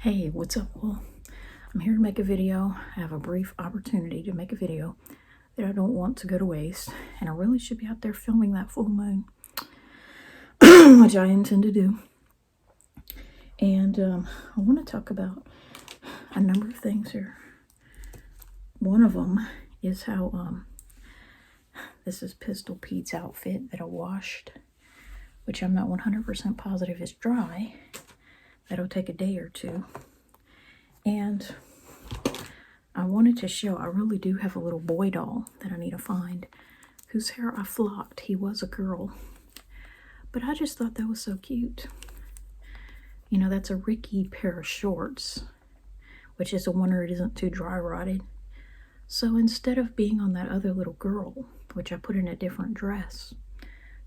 Hey, what's up? Well, I'm here to make a video. I have a brief opportunity to make a video that I don't want to go to waste, and I really should be out there filming that full moon, which I intend to do. And I want to talk about a number of things here. One of them is how this is Pistol Pete's outfit that I washed, which I'm not 100% positive is dry. That'll take a day or two. And I wanted to show, I really do have a little boy doll that I need to find, whose hair I flocked. He was a girl. But I just thought that was so cute. You know, that's a Ricky pair of shorts, which is a wonder it isn't too dry rotted. So instead of being on that other little girl, which I put in a different dress,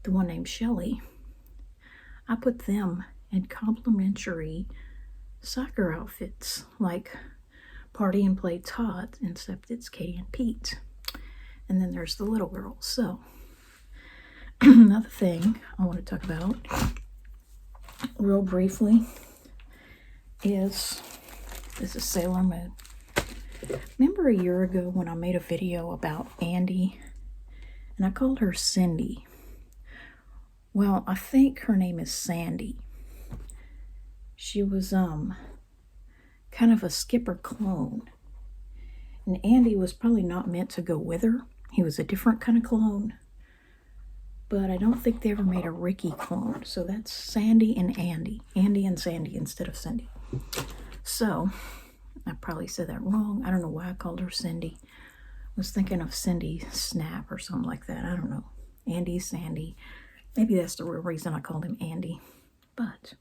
the one named Shelly, I put them in complimentary soccer outfits, like Party and Play Todd, except it's Katie and Pete. And then there's the little girl. So, another thing I want to talk about real briefly is, this is Sailor Moon. Remember a year ago when I made a video about Andy, and I called her Cindy? Well, I think her name is Sandy. She was kind of a Skipper clone, and Andy was probably not meant to go with her. He was a different kind of clone, but I don't think they ever made a Ricky clone. So that's Sandy and Andy and Sandy instead of Cindy. So I probably said that wrong. I don't know why I called her Cindy. I was thinking of Cindy Snap or something like that. I don't know. Andy, Sandy. Maybe that's the real reason I called him Andy. But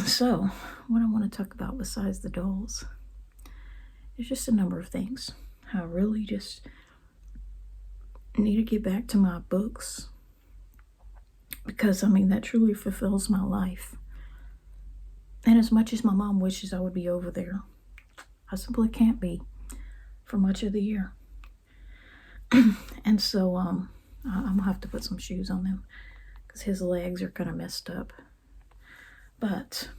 so, what I want to talk about besides the dolls is just a number of things. I really just need to get back to my books, because, I mean, that truly fulfills my life. And as much as my mom wishes I would be over there, I simply can't be for much of the year. And so, I'm going to have to put some shoes on them, because his legs are kind of messed up. But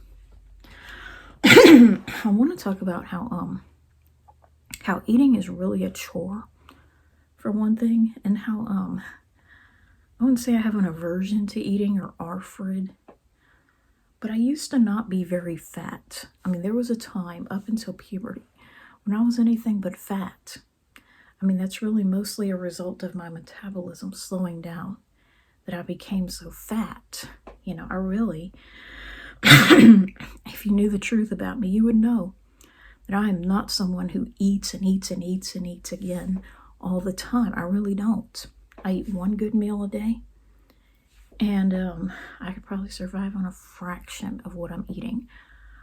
I want to talk about how eating is really a chore, for one thing, and how I wouldn't say I have an aversion to eating or arfrid, but I used to not be very fat. I mean, there was a time up until puberty when I was anything but fat. I mean, that's really mostly a result of my metabolism slowing down that I became so fat. You know, I really, if you knew the truth about me, you would know that I am not someone who eats and eats and eats and eats again all the time. I really don't. I eat one good meal a day, and I could probably survive on a fraction of what I'm eating.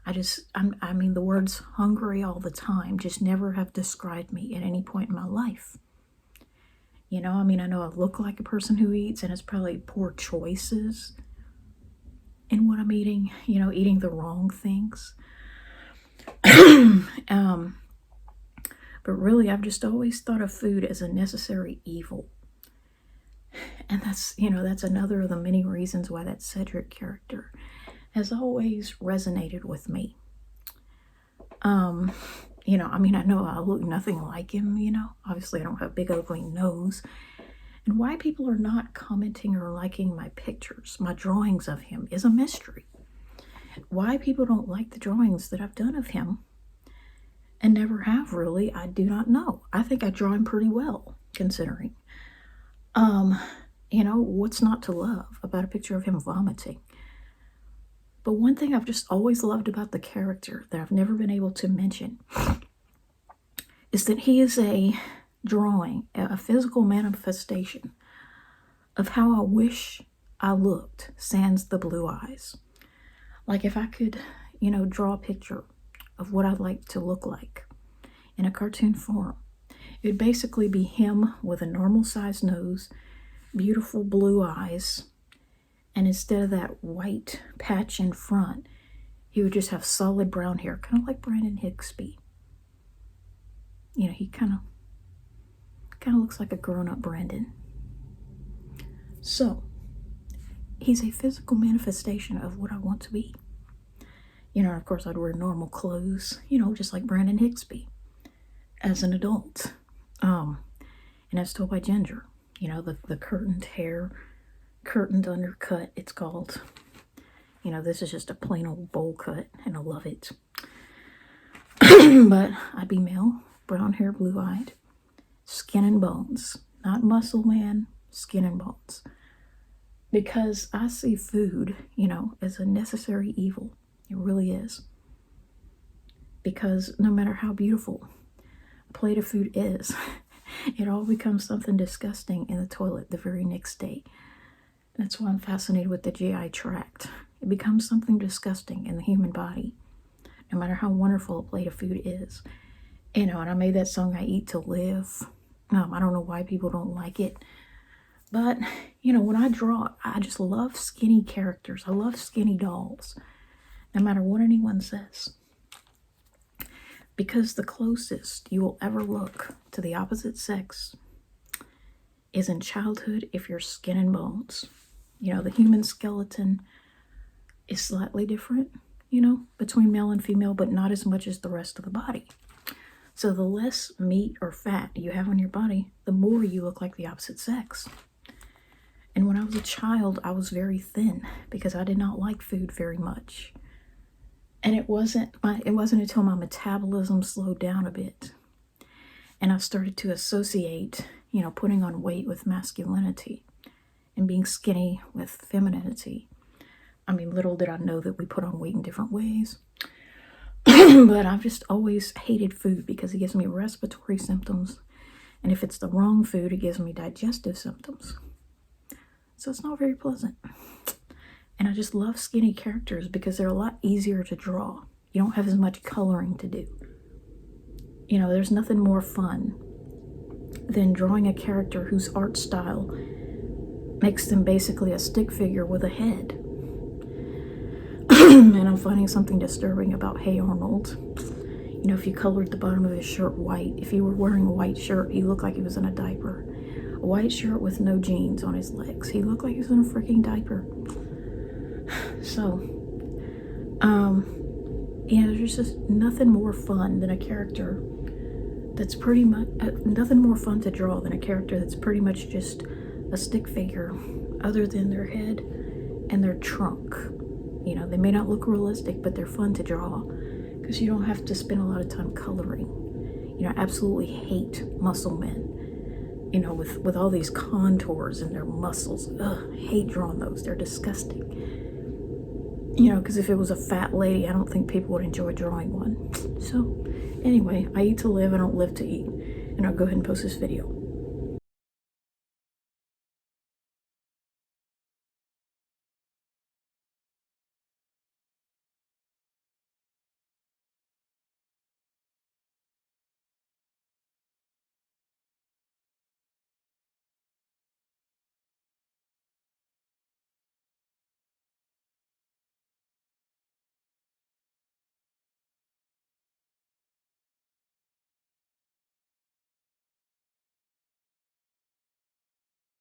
I mean, the words hungry all the time just never have described me at any point in my life. You know, I mean, I know I look like a person who eats, and it's probably poor choices in what I'm eating, you know, eating the wrong things. But really, I've just always thought of food as a necessary evil. And that's, you know, that's another of the many reasons why that Cedric character has always resonated with me. You know, I mean, I know I look nothing like him, you know. Obviously, I don't have a big, ugly nose. And why people are not commenting or liking my pictures, my drawings of him, is a mystery. Why people don't like the drawings that I've done of him, and never have really, I do not know. I think I draw him pretty well, considering. You know, what's not to love about a picture of him vomiting? But one thing I've just always loved about the character that I've never been able to mention is that he is a drawing, a physical manifestation of how I wish I looked, sans the blue eyes. Like if I could, you know, draw a picture of what I'd like to look like in a cartoon form, it would basically be him with a normal sized nose, beautiful blue eyes, and instead of that white patch in front, he would just have solid brown hair, kind of like Brandon Hixby. You know, he kind of looks like a grown-up Brandon. So, he's a physical manifestation of what I want to be. You know, of course I'd wear normal clothes, you know, just like Brandon Hixby as an adult. And that's told by Ginger. You know, the curtained hair, curtained undercut, it's called. You know, this is just a plain old bowl cut, and I love it. But I'd be male, brown hair, blue-eyed, skin and bones. Not muscle man, skin and bones. Because I see food, you know, as a necessary evil. It really is. Because no matter how beautiful a plate of food is, it all becomes something disgusting in the toilet the very next day. That's why I'm fascinated with the GI tract. It becomes something disgusting in the human body, no matter how wonderful a plate of food is. You know, and I made that song, I Eat to Live. I don't know why people don't like it. But, you know, when I draw, I just love skinny characters. I love skinny dolls, no matter what anyone says. Because the closest you will ever look to the opposite sex is in childhood if you're skin and bones. You know, the human skeleton is slightly different, you know, between male and female, but not as much as the rest of the body. So the less meat or fat you have on your body, the more you look like the opposite sex. And when I was a child, I was very thin because I did not like food very much. And it wasn't until my metabolism slowed down a bit and I started to associate, you know, putting on weight with masculinity and being skinny with femininity. I mean, little did I know that we put on weight in different ways. But I've just always hated food because it gives me respiratory symptoms. And if it's the wrong food, it gives me digestive symptoms. So it's not very pleasant. And I just love skinny characters because they're a lot easier to draw. You don't have as much coloring to do. You know, there's nothing more fun than drawing a character whose art style makes them basically a stick figure with a head. And I'm finding something disturbing about Hey Arnold. You know, if you colored the bottom of his shirt white, if he were wearing a white shirt, he looked like he was in a diaper. A white shirt with no jeans on his legs. He looked like he was in a freaking diaper. So, yeah, there's just nothing more fun than a character that's pretty much, nothing more fun to draw than a character that's pretty much just a stick figure, other than their head and their trunk. You know, they may not look realistic, but they're fun to draw because you don't have to spend a lot of time coloring. You know, I absolutely hate muscle men, you know, with all these contours in their muscles. Ugh, hate drawing those. They're disgusting. You know, because if it was a fat lady, I don't think people would enjoy drawing one. So, anyway, I eat to live, I don't live to eat. And I'll go ahead and post this video.